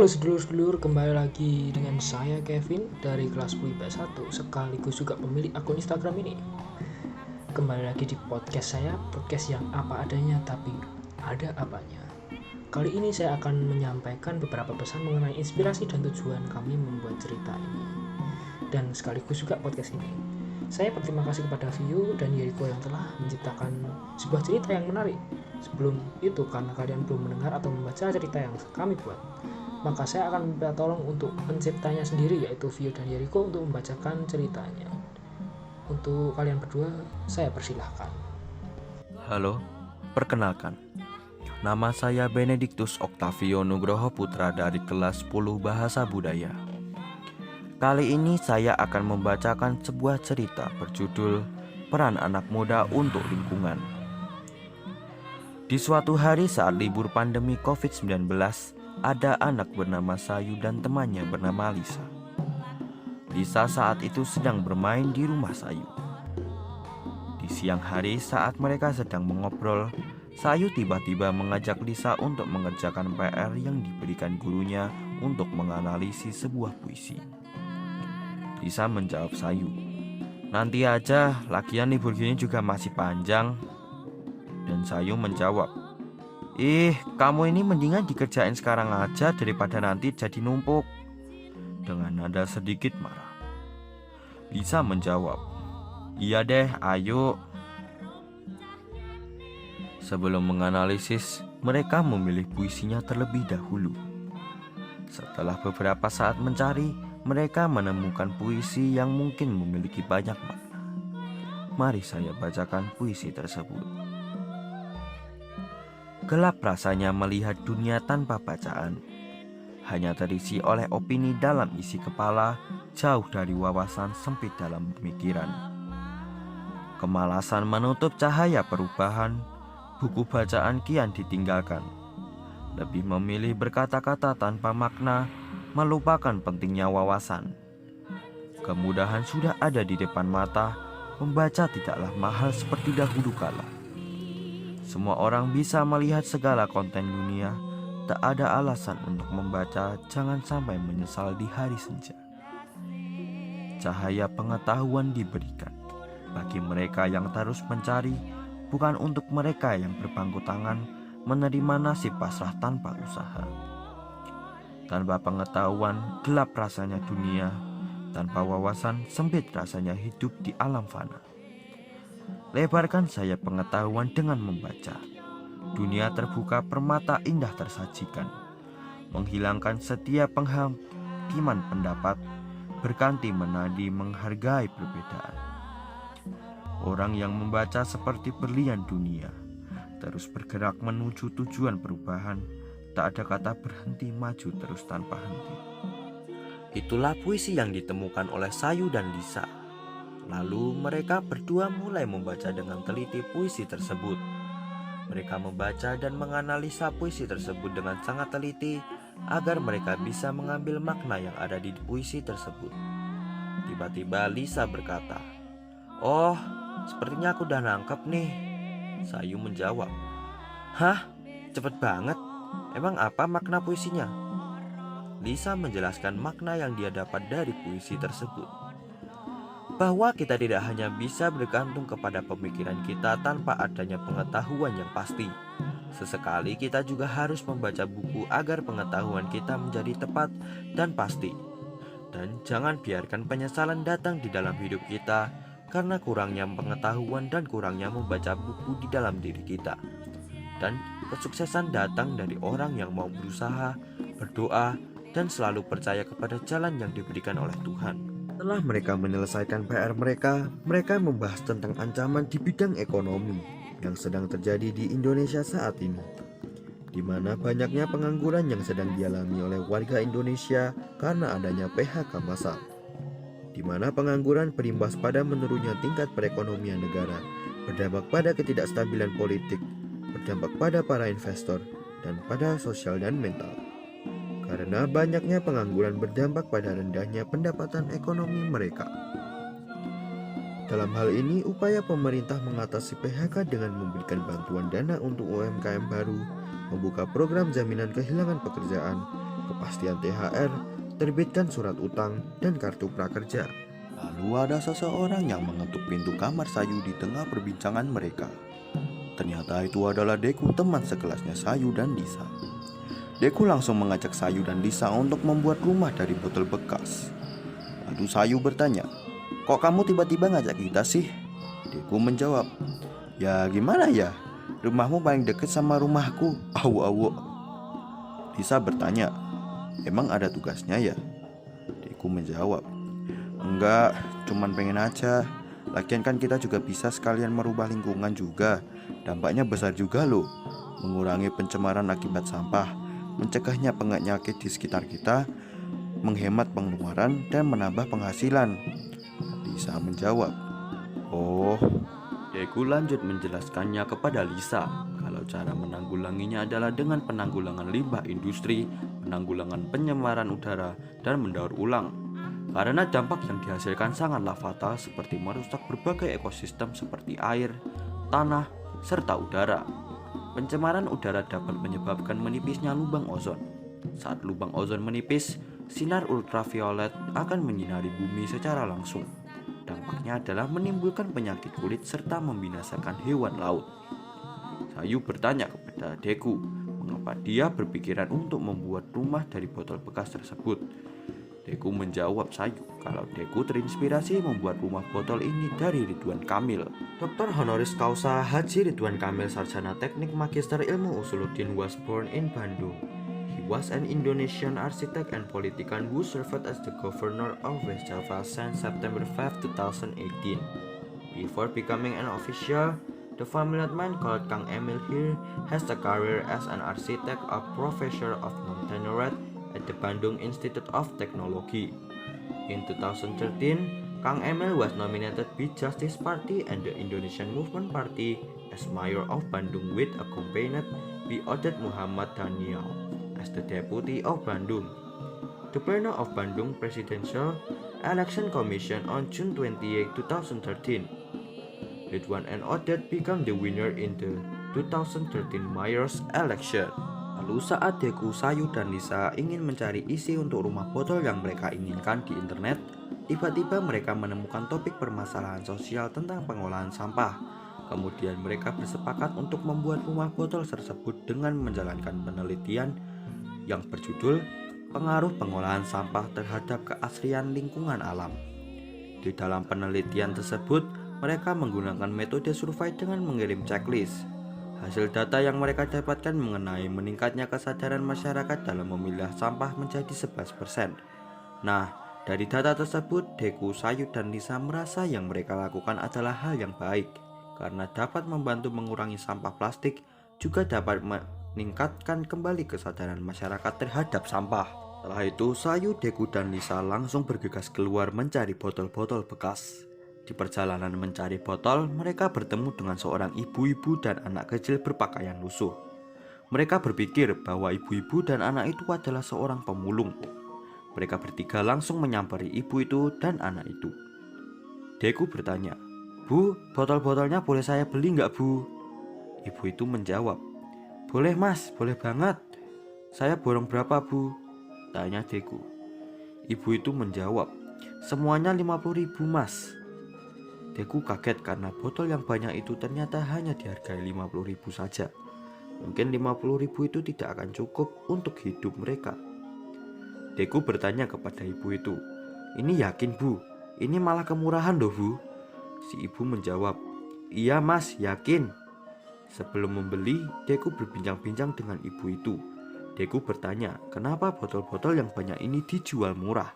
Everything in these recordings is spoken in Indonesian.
Halo sedulur-sedulur, kembali lagi dengan saya Kevin dari kelas 10 IPS 1 sekaligus juga pemilik akun Instagram ini. Kembali lagi di podcast saya, podcast yang apa adanya tapi ada apanya. Kali ini saya akan menyampaikan beberapa pesan mengenai inspirasi dan tujuan kami membuat cerita ini dan sekaligus juga podcast ini. Saya berterima kasih kepada Vio dan Yeriko yang telah menciptakan sebuah cerita yang menarik. Sebelum itu, karena kalian belum mendengar atau membaca cerita yang kami buat, maka saya akan minta tolong untuk penciptanya sendiri, yaitu Vio dan Yeriko, untuk membacakan ceritanya. Untuk kalian berdua, saya persilahkan. Halo, perkenalkan. Nama saya Benediktus Oktavio Nugroho Putra dari kelas 10 Bahasa Budaya. Kali ini saya akan membacakan sebuah cerita berjudul Peran Anak Muda untuk Lingkungan. Di suatu hari saat libur pandemi COVID-19, ada anak bernama Sayu dan temannya bernama Lisa. Lisa saat itu sedang bermain di rumah Sayu. Di siang hari saat mereka sedang mengobrol, Sayu tiba-tiba mengajak Lisa untuk mengerjakan PR yang diberikan gurunya untuk menganalisis sebuah puisi. Lisa menjawab Sayu, "Nanti aja, lagian libur gini juga masih panjang." Dan Sayu menjawab, "Kamu ini mendingan dikerjain sekarang aja daripada nanti jadi numpuk," dengan nada sedikit marah. Lisa menjawab, "Iya deh, ayo." Sebelum menganalisis, mereka memilih puisinya terlebih dahulu. Setelah beberapa saat mencari, mereka menemukan puisi yang mungkin memiliki banyak makna. Mari saya bacakan puisi tersebut. Gelap rasanya melihat dunia tanpa bacaan. Hanya terisi oleh opini dalam isi kepala, jauh dari wawasan sempit dalam pemikiran. Kemalasan menutup cahaya perubahan, buku bacaan kian ditinggalkan. Lebih memilih berkata-kata tanpa makna, melupakan pentingnya wawasan. Kemudahan sudah ada di depan mata, membaca tidaklah mahal seperti dahulu kala. Semua orang bisa melihat segala konten dunia, tak ada alasan untuk membaca, jangan sampai menyesal di hari senja. Cahaya pengetahuan diberikan bagi mereka yang terus mencari, bukan untuk mereka yang berpangku tangan menerima nasib pasrah tanpa usaha. Tanpa pengetahuan, gelap rasanya dunia. Tanpa wawasan, sempit rasanya hidup di alam fana. Lebarkan sayap pengetahuan dengan membaca. Dunia terbuka permata indah tersajikan. Menghilangkan setiap penghakiman pendapat, berganti menadi menghargai perbedaan. Orang yang membaca seperti berlian dunia, terus bergerak menuju tujuan perubahan. Tak ada kata berhenti, maju terus tanpa henti. Itulah puisi yang ditemukan oleh Sayu dan Lisa. Lalu mereka berdua mulai membaca dengan teliti puisi tersebut. Mereka membaca dan menganalisa puisi tersebut dengan sangat teliti agar mereka bisa mengambil makna yang ada di puisi tersebut. Tiba-tiba Lisa berkata, "Oh, sepertinya aku udah nangkep nih." Sayu menjawab, "Hah? Cepet banget. Emang apa makna puisinya?" Lisa menjelaskan makna yang dia dapat dari puisi tersebut. Bahwa kita tidak hanya bisa bergantung kepada pemikiran kita tanpa adanya pengetahuan yang pasti. Sesekali kita juga harus membaca buku agar pengetahuan kita menjadi tepat dan pasti. Dan jangan biarkan penyesalan datang di dalam hidup kita karena kurangnya pengetahuan dan kurangnya membaca buku di dalam diri kita. Dan kesuksesan datang dari orang yang mau berusaha, berdoa, dan selalu percaya kepada jalan yang diberikan oleh Tuhan. Setelah mereka menyelesaikan PR mereka membahas tentang ancaman di bidang ekonomi yang sedang terjadi di Indonesia saat ini, di mana banyaknya pengangguran yang sedang dialami oleh warga Indonesia karena adanya PHK massal, di mana pengangguran berimbas pada menurunnya tingkat perekonomian negara, berdampak pada ketidakstabilan politik, berdampak pada para investor, dan pada sosial dan mental. Karena banyaknya pengangguran berdampak pada rendahnya pendapatan ekonomi mereka. Dalam hal ini, upaya pemerintah mengatasi PHK dengan memberikan bantuan dana untuk UMKM baru, membuka program jaminan kehilangan pekerjaan, kepastian THR, terbitkan surat utang, dan kartu prakerja. Lalu ada seseorang yang mengetuk pintu kamar Sayu di tengah perbincangan mereka. Ternyata itu adalah Deku, teman sekelasnya Sayu dan Lisa. Deku langsung mengajak Sayu dan Lisa untuk membuat rumah dari botol bekas. Lalu Sayu bertanya, "Kok kamu tiba-tiba ngajak kita sih?" Deku menjawab, "Ya gimana ya, rumahmu paling deket sama rumahku, awu-awu." Lisa bertanya, "Emang ada tugasnya ya?" Deku menjawab, "Enggak, cuman pengen aja. Lagian kan kita juga bisa sekalian merubah lingkungan juga. Dampaknya besar juga loh. Mengurangi pencemaran akibat sampah, mencegahnya penyakit di sekitar kita, menghemat pengeluaran, dan menambah penghasilan." Lisa menjawab, "Oh." Deku lanjut menjelaskannya kepada Lisa kalau cara menanggulanginya adalah dengan penanggulangan limbah industri, penanggulangan pencemaran udara, dan mendaur ulang. Karena dampak yang dihasilkan sangatlah fatal, seperti merusak berbagai ekosistem seperti air, tanah, serta udara. Pencemaran udara dapat menyebabkan menipisnya lubang ozon. Saat lubang ozon menipis, sinar ultraviolet akan menyinari bumi secara langsung. Dampaknya adalah menimbulkan penyakit kulit serta membinasakan hewan laut. Sayu bertanya kepada Deku, mengapa dia berpikiran untuk membuat rumah dari botol bekas tersebut. Deku menjawab Sayu kalau Deku terinspirasi membuat rumah botol ini dari Ridwan Kamil. Dr. honoris causa Haji Ridwan Kamil, sarjana teknik magister ilmu usuluddin, was born in Bandung. He was an Indonesian architect and politician who served as the governor of West Java since September 5, 2018. Before becoming an official, the family man called Kang Emil here has a career as an architect, a professor of non-tenured at the Bandung Institute of Technology. In 2013, Kang Emil was nominated by Justice Party and the Indonesian Movement Party as mayor of Bandung, with accompanied by Odet Muhammad Daniel as the deputy of Bandung. The Pleno of Bandung Presidential Election Commission on June 28, 2013. Ridwan and Odet became the winner in the 2013 mayor's election. Lalu saat Deku, Sayu, dan Lisa ingin mencari isi untuk rumah botol yang mereka inginkan di internet, tiba-tiba mereka menemukan topik permasalahan sosial tentang pengolahan sampah. Kemudian mereka bersepakat untuk membuat rumah botol tersebut dengan menjalankan penelitian yang berjudul "Pengaruh Pengolahan Sampah Terhadap Keaslian Lingkungan Alam". Di dalam penelitian tersebut, mereka menggunakan metode survei dengan mengirim checklist. Hasil data yang mereka dapatkan mengenai meningkatnya kesadaran masyarakat dalam memilah sampah menjadi 11%. Nah, dari data tersebut, Deku, Sayu, dan Lisa merasa yang mereka lakukan adalah hal yang baik, karena dapat membantu mengurangi sampah plastik, juga dapat meningkatkan kembali kesadaran masyarakat terhadap sampah. Setelah itu, Sayu, Deku, dan Lisa langsung bergegas keluar mencari botol-botol bekas. Di perjalanan mencari botol, mereka bertemu dengan seorang ibu-ibu dan anak kecil berpakaian lusuh. Mereka berpikir bahwa ibu-ibu dan anak itu adalah seorang pemulung. Mereka bertiga langsung menyampaikan ibu itu dan anak itu. Deku bertanya, "Bu, botol-botolnya boleh saya beli nggak, Bu?" Ibu itu menjawab, "Boleh Mas, boleh banget. Saya borong berapa, Bu?" tanya Deku. Ibu itu menjawab, "Semuanya 50.000 Mas." Deku kaget karena botol yang banyak itu ternyata hanya dihargai 50.000 saja. Mungkin 50.000 itu tidak akan cukup untuk hidup mereka. Deku bertanya kepada ibu itu, "Ini yakin, Bu? Ini malah kemurahan loh, Bu." Si ibu menjawab, "Iya Mas, yakin." Sebelum membeli, Deku berbincang-bincang dengan ibu itu. Deku bertanya, kenapa botol-botol yang banyak ini dijual murah.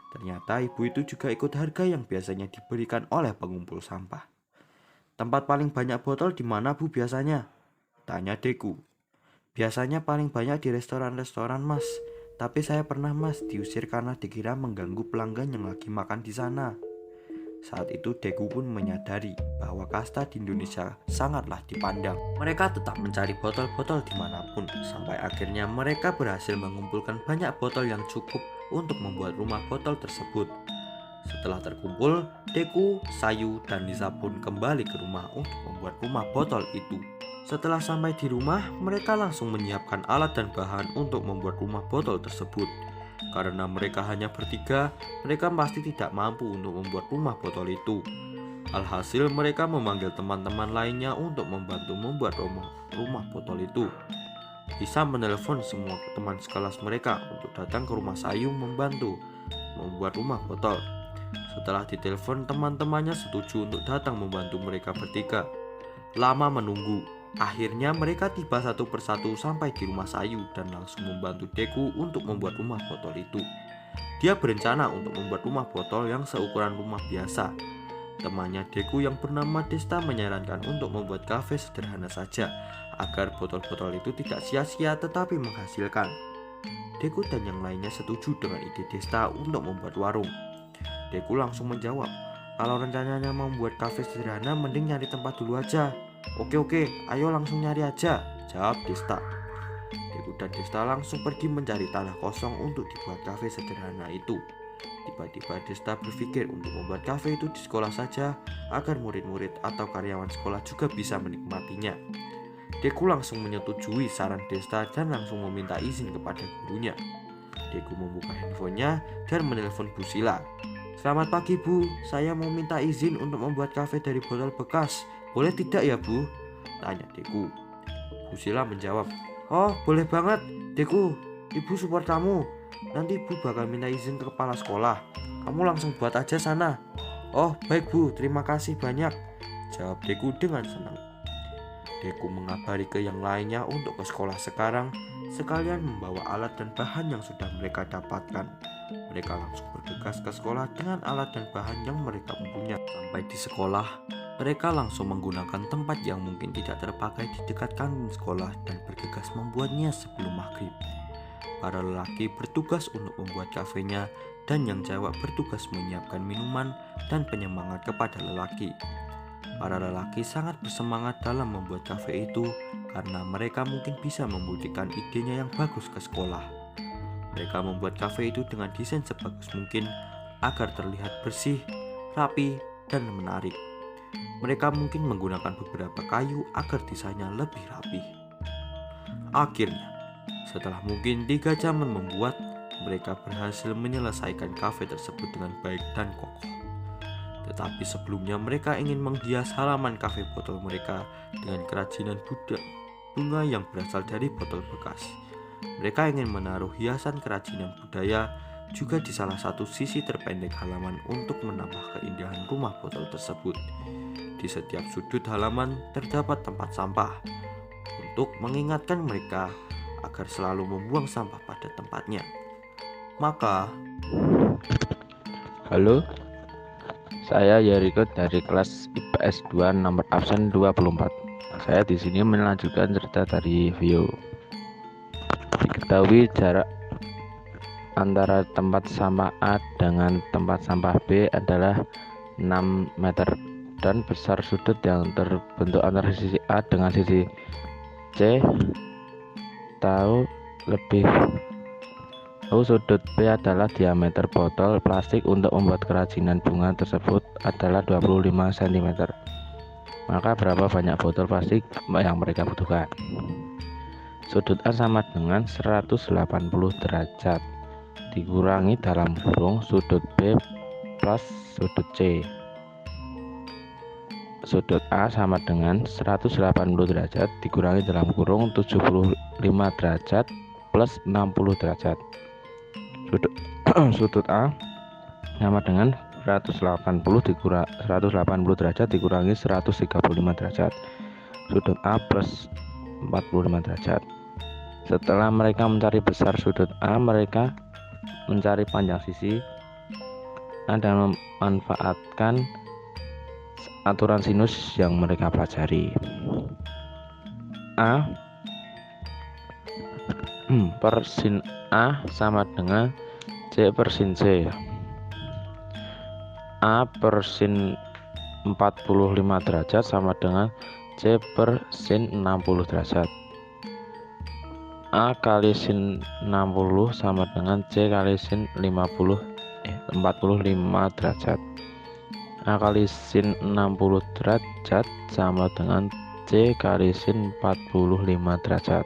Ternyata ibu itu juga ikut harga yang biasanya diberikan oleh pengumpul sampah. "Tempat paling banyak botol di mana, Bu, biasanya?" tanya Deku. "Biasanya paling banyak di restoran-restoran, Mas. Tapi saya pernah, Mas, diusir karena dikira mengganggu pelanggan yang lagi makan di sana." Saat itu Deku pun menyadari bahwa kasta di Indonesia sangatlah dipandang. Mereka tetap mencari botol-botol dimanapun, sampai akhirnya mereka berhasil mengumpulkan banyak botol yang cukup untuk membuat rumah botol tersebut. Setelah terkumpul, Deku, Sayu, dan Lisa pun kembali ke rumah untuk membuat rumah botol itu. Setelah sampai di rumah, mereka langsung menyiapkan alat dan bahan untuk membuat rumah botol tersebut. Karena mereka hanya bertiga, mereka pasti tidak mampu untuk membuat rumah botol itu. Alhasil mereka memanggil teman-teman lainnya untuk membantu membuat rumah botol itu. Lisa menelepon semua teman sekelas mereka untuk datang ke rumah Sayung membantu membuat rumah botol. Setelah ditelepon, teman-temannya setuju untuk datang membantu mereka bertiga. Lama menunggu. Akhirnya mereka tiba satu persatu sampai di rumah Sayu dan langsung membantu Deku untuk membuat rumah botol itu. Dia berencana untuk membuat rumah botol yang seukuran rumah biasa. Temannya Deku yang bernama Desta menyarankan untuk membuat kafe sederhana saja, agar botol-botol itu tidak sia-sia tetapi menghasilkan. Deku dan yang lainnya setuju dengan ide Desta untuk membuat warung. Deku langsung menjawab, kalau rencananya mau membuat kafe sederhana mending nyari tempat dulu aja. Oke, ayo langsung nyari aja, jawab Desta. Deku dan Desta langsung pergi mencari tanah kosong untuk dibuat kafe sederhana itu. Tiba-tiba Desta berpikir untuk membuat kafe itu di sekolah saja, agar murid-murid atau karyawan sekolah juga bisa menikmatinya. Deku langsung menyetujui saran Desta dan langsung meminta izin kepada gurunya. Deku membuka handphonenya dan menelpon Bu Sila. Selamat pagi Bu, saya mau minta izin untuk membuat kafe dari botol bekas. Boleh tidak ya Bu? Tanya Deku. Bu Sila menjawab, oh boleh banget Deku, Ibu support kamu. Nanti Bu bakal minta izin ke kepala sekolah. Kamu langsung buat aja sana. Oh baik Bu, terima kasih banyak, jawab Deku dengan senang. Deku mengabari ke yang lainnya untuk ke sekolah sekarang, sekalian membawa alat dan bahan yang sudah mereka dapatkan. Mereka langsung bergegas ke sekolah dengan alat dan bahan yang mereka punya. Sampai di sekolah, mereka langsung menggunakan tempat yang mungkin tidak terpakai di dekat kantin sekolah dan bergegas membuatnya sebelum maghrib. Para lelaki bertugas untuk membuat kafenya dan yang cewek bertugas menyiapkan minuman dan penyemangat kepada lelaki. Para lelaki sangat bersemangat dalam membuat kafe itu karena mereka mungkin bisa membuktikan idenya yang bagus ke sekolah. Mereka membuat kafe itu dengan desain sebagus mungkin agar terlihat bersih, rapi, dan menarik. Mereka mungkin menggunakan beberapa kayu agar desainnya lebih rapi. Akhirnya, setelah mungkin 3 jam membuat, mereka berhasil menyelesaikan kafe tersebut dengan baik dan kokoh. Tetapi sebelumnya mereka ingin menghias halaman kafe botol mereka dengan kerajinan bunga yang berasal dari botol bekas. Mereka ingin menaruh hiasan kerajinan budaya juga di salah satu sisi terpendek halaman untuk menambah keindahan rumah botol tersebut. Di setiap sudut halaman terdapat tempat sampah untuk mengingatkan mereka agar selalu membuang sampah pada tempatnya. Maka, halo, saya Yeriko dari kelas IPS 2 nomor absen 24. Saya di sini melanjutkan cerita dari Vio. Diketahui jarak antara tempat sampah A dengan tempat sampah B adalah 6 meter dan besar sudut yang terbentuk antara sisi A dengan sisi C. Tahu sudut B adalah diameter botol plastik untuk membuat kerajinan bunga tersebut adalah 25 cm. Maka berapa banyak botol plastik yang mereka butuhkan? Sudut A sama dengan 180 derajat dikurangi dalam kurung sudut B plus sudut C. Sudut A sama dengan 180 derajat dikurangi dalam kurung 75 derajat plus 60 derajat. Sudut A sama dengan 180 derajat dikurangi 135 derajat. Sudut A plus 45 derajat. Setelah mereka mencari besar sudut A, mereka mencari panjang sisi A dan memanfaatkan aturan sinus yang mereka pelajari. A per sin A sama dengan C per sin C. A per sin 45 derajat sama dengan C per sin 60 derajat. A kali sin 60 sama dengan C kali sin 45 derajat. A kali sin 60 derajat sama dengan C kali sin 45 derajat.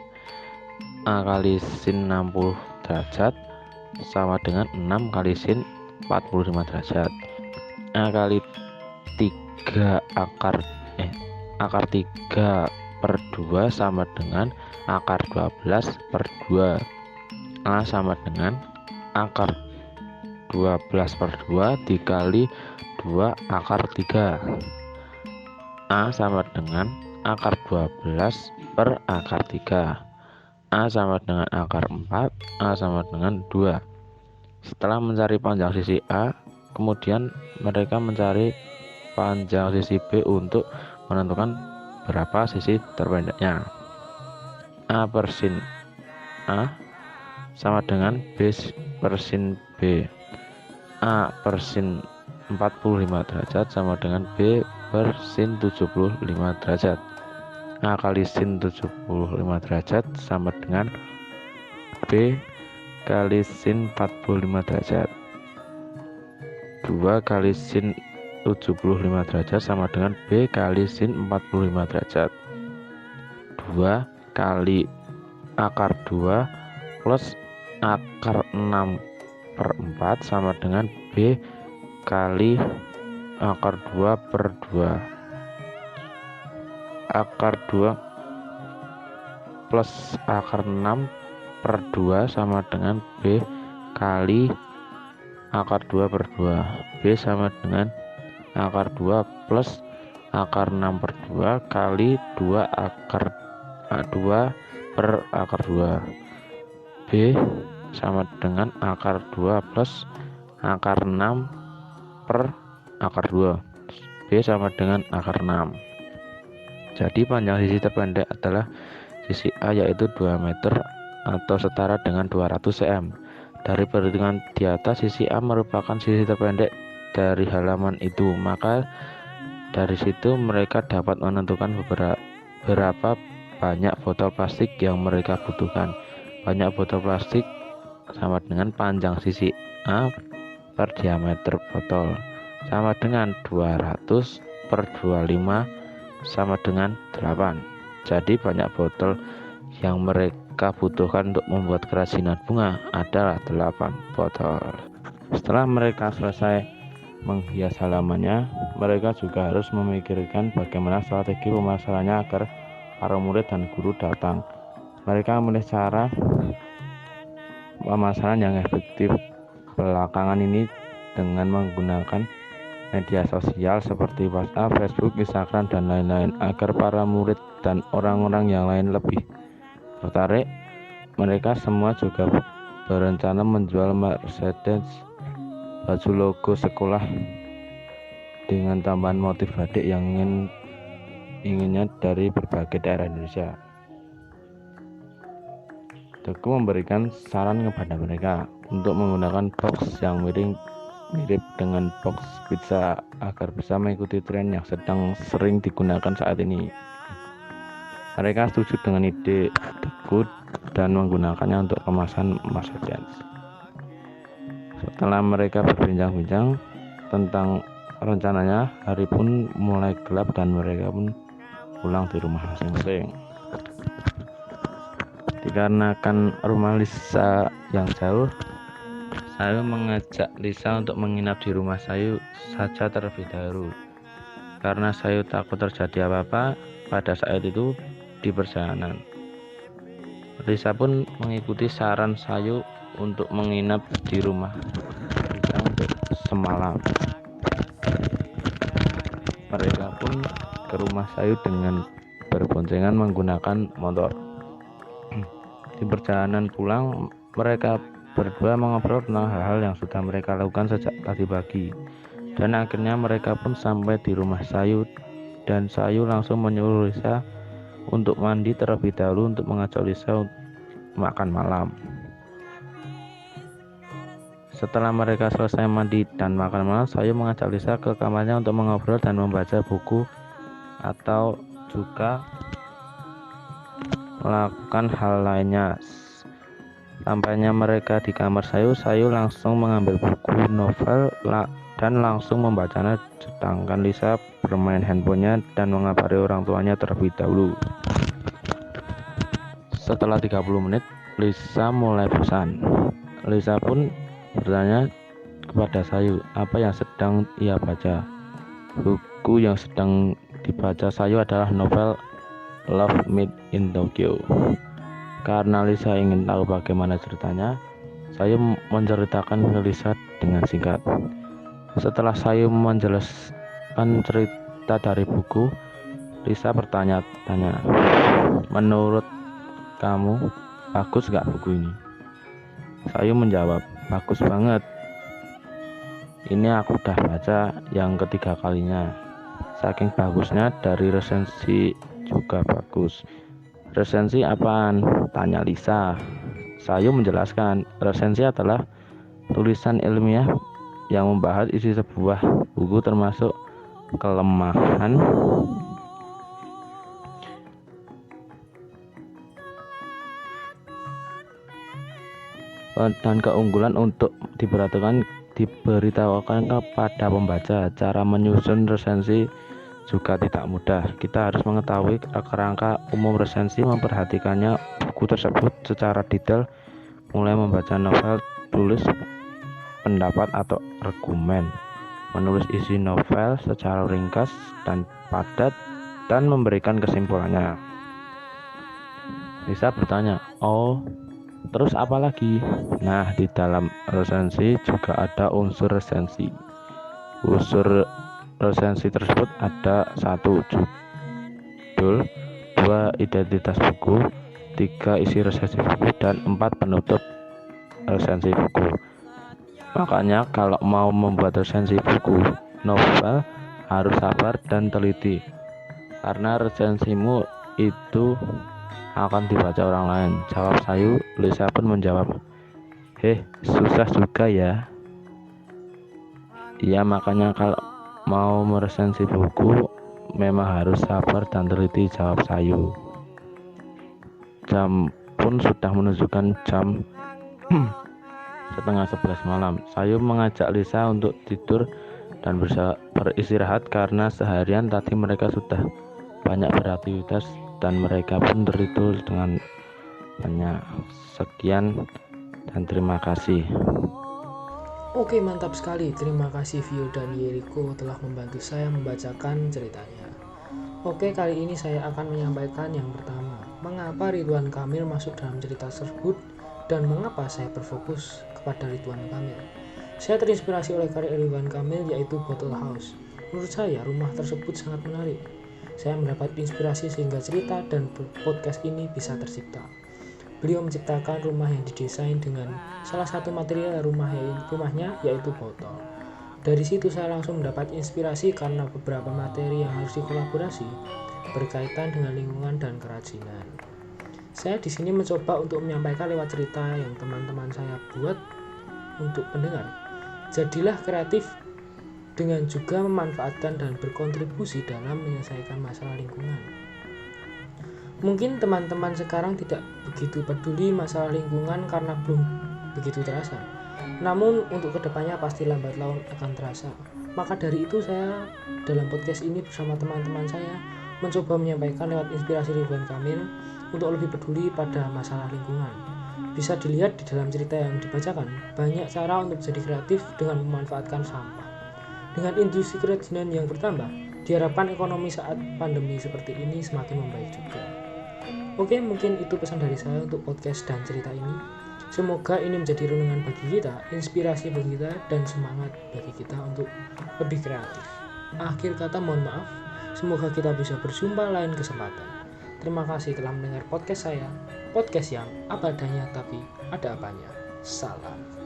A kali sin 60 derajat sama dengan 6 kali sin 45 derajat. A kali 3 akar 3/2 sama dengan akar 12/2. A sama dengan akar 12/2 dikali 2 akar 3. A sama dengan akar 12 per akar 3. A sama dengan akar 4. A sama dengan 2. Setelah mencari panjang sisi A, kemudian mereka mencari panjang sisi B untuk menentukan berapa sisi terpendeknya. A per sin A sama dengan B per sin B. A per sin 45 derajat sama dengan B per sin 75 derajat. A kali sin 75 derajat sama dengan B kali sin 45 derajat. 2 kali sin 75 derajat sama dengan B kali sin 45 derajat. 2 kali akar 2 plus akar 6/4 sama dengan B kali akar 2 per 2. Akar 2 plus akar 6/2 sama dengan B kali akar 2 per 2. B sama dengan akar 2 plus akar 6/2 kali 2 akar 2 per akar 2. B sama dengan akar 2 plus akar 6 per akar 2. B sama dengan akar 6. Jadi panjang sisi terpendek adalah sisi A, yaitu 2 meter atau setara dengan 200 cm. Dari perhitungan di atas, sisi A merupakan sisi terpendek dari halaman itu. Maka dari situ mereka dapat menentukan berapa banyak botol plastik yang mereka butuhkan. Banyak botol plastik sama dengan panjang sisi A per diameter botol, sama dengan 200 per 25 sama dengan 8. Jadi banyak botol yang mereka butuhkan untuk membuat kerajinan bunga adalah 8 botol. Setelah mereka selesai menghias halamannya, mereka juga harus memikirkan bagaimana strategi pemasarannya agar para murid dan guru datang. Mereka memilih cara pemasaran yang efektif belakangan ini dengan menggunakan media sosial seperti WhatsApp, Facebook, Instagram, dan lain-lain agar para murid dan orang-orang yang lain lebih tertarik. Mereka semua juga berencana menjual Mercedes, baju logo sekolah dengan tambahan motif batik yang inginnya dari berbagai daerah Indonesia. Teguh memberikan saran kepada mereka untuk menggunakan box yang mirip dengan box pizza agar bisa mengikuti tren yang sedang sering digunakan saat ini. Mereka setuju dengan ide Teguh dan menggunakannya untuk kemasan Mercedes. Setelah mereka berbincang-bincang tentang rencananya, hari pun mulai gelap dan mereka pun pulang di rumah masing-masing. Dikarenakan rumah Lisa yang jauh, saya mengajak Lisa untuk menginap di rumah saya saja terlebih dahulu, karena saya takut terjadi apa-apa pada saat itu di perjalanan. Lisa pun mengikuti saran saya untuk menginap di rumah Lisa untuk semalam. Mereka pun ke rumah saya dengan berboncengan menggunakan motor. Di perjalanan pulang, mereka berdua mengobrol tentang hal-hal yang sudah mereka lakukan sejak tadi pagi. Dan akhirnya mereka pun sampai di rumah Sayu, dan Sayu langsung menyuruh Lisa untuk mandi terlebih dahulu untuk mengajak Lisa makan malam. Setelah mereka selesai mandi dan makan malam, Sayu mengajak Lisa ke kamarnya untuk mengobrol dan membaca buku atau juga melakukan hal lainnya. Sampainya mereka di kamar Sayu langsung mengambil buku novel dan langsung membacanya, sedangkan Lisa bermain handphonenya dan mengabari orang tuanya terlebih dahulu. Setelah 30 menit, Lisa mulai bosan. Lisa pun bertanya kepada Sayu apa yang sedang ia baca. Buku yang sedang dibaca Sayu adalah novel Love Meet in Tokyo. Karena Lisa ingin tahu bagaimana ceritanya, Sayu menceritakan ke Lisa dengan singkat. Setelah Sayu menjelaskan cerita dari buku, Lisa bertanya-tanya, menurut kamu bagus gak buku ini? Sayu menjawab, bagus banget. Ini aku udah baca yang ketiga kalinya. Saking bagusnya, dari resensi juga bagus. Resensi apaan? Tanya Lisa. Sayu menjelaskan, resensi adalah tulisan ilmiah yang membahas isi sebuah buku termasuk kelemahan, dan keunggulan untuk diberitahukan kepada pembaca. Cara menyusun resensi juga tidak mudah. Kita harus mengetahui kerangka umum resensi, memperhatikannya buku tersebut secara detail, mulai membaca novel, tulis pendapat atau argumen, menulis isi novel secara ringkas dan padat, dan memberikan kesimpulannya. Lisa bertanya, oh terus apa lagi? Nah, di dalam resensi juga ada unsur resensi. Unsur resensi tersebut ada 1 judul, 2 identitas buku, 3 isi resensi buku, dan 4 penutup resensi buku. Makanya kalau mau membuat resensi buku novel harus sabar dan teliti, karena resensimu itu akan dibaca orang lain. Jawab Sayu. Lisa pun menjawab, susah juga ya. Iya, makanya kalau mau meresensi buku memang harus sabar dan teliti, jawab Sayu. Jam pun sudah menunjukkan jam setengah 11 malam. Sayu mengajak Lisa untuk tidur dan beristirahat karena seharian tadi mereka sudah banyak beraktivitas dan mereka pun tertidur dengan banyak. Sekian dan terima kasih. Oke, mantap sekali. Terima kasih Vio dan Yeriko telah membantu saya membacakan ceritanya. Oke, kali ini saya akan menyampaikan yang pertama, mengapa Ridwan Kamil masuk dalam cerita tersebut dan mengapa saya berfokus kepada Ridwan Kamil. Saya terinspirasi oleh karya Ridwan Kamil, yaitu Bottle House. Menurut saya rumah tersebut sangat menarik. Saya mendapat inspirasi sehingga cerita dan podcast ini bisa tercipta. Beliau menciptakan rumah yang didesain dengan salah satu material rumahnya yaitu botol. Dari situ saya langsung mendapat inspirasi karena beberapa materi yang harus dikolaborasi berkaitan dengan lingkungan dan kerajinan. Saya di sini mencoba untuk menyampaikan lewat cerita yang teman-teman saya buat untuk pendengar. Jadilah kreatif dengan juga memanfaatkan dan berkontribusi dalam menyelesaikan masalah lingkungan. Mungkin teman-teman sekarang tidak begitu peduli masalah lingkungan karena belum begitu terasa. Namun untuk kedepannya pasti lambat laun akan terasa. Maka dari itu saya dalam podcast ini bersama teman-teman saya mencoba menyampaikan lewat inspirasi Ridwan Kamil untuk lebih peduli pada masalah lingkungan. Bisa dilihat di dalam cerita yang dibacakan, banyak cara untuk jadi kreatif dengan memanfaatkan sampah. Dengan industri kerajinan yang bertambah, diharapkan ekonomi saat pandemi seperti ini semakin membaik juga. Oke, mungkin itu pesan dari saya untuk podcast dan cerita ini. Semoga ini menjadi renungan bagi kita, inspirasi bagi kita, dan semangat bagi kita untuk lebih kreatif. Akhir kata mohon maaf, semoga kita bisa berjumpa lain kesempatan. Terima kasih telah mendengar podcast saya, podcast yang apa adanya tapi ada apanya. Salam.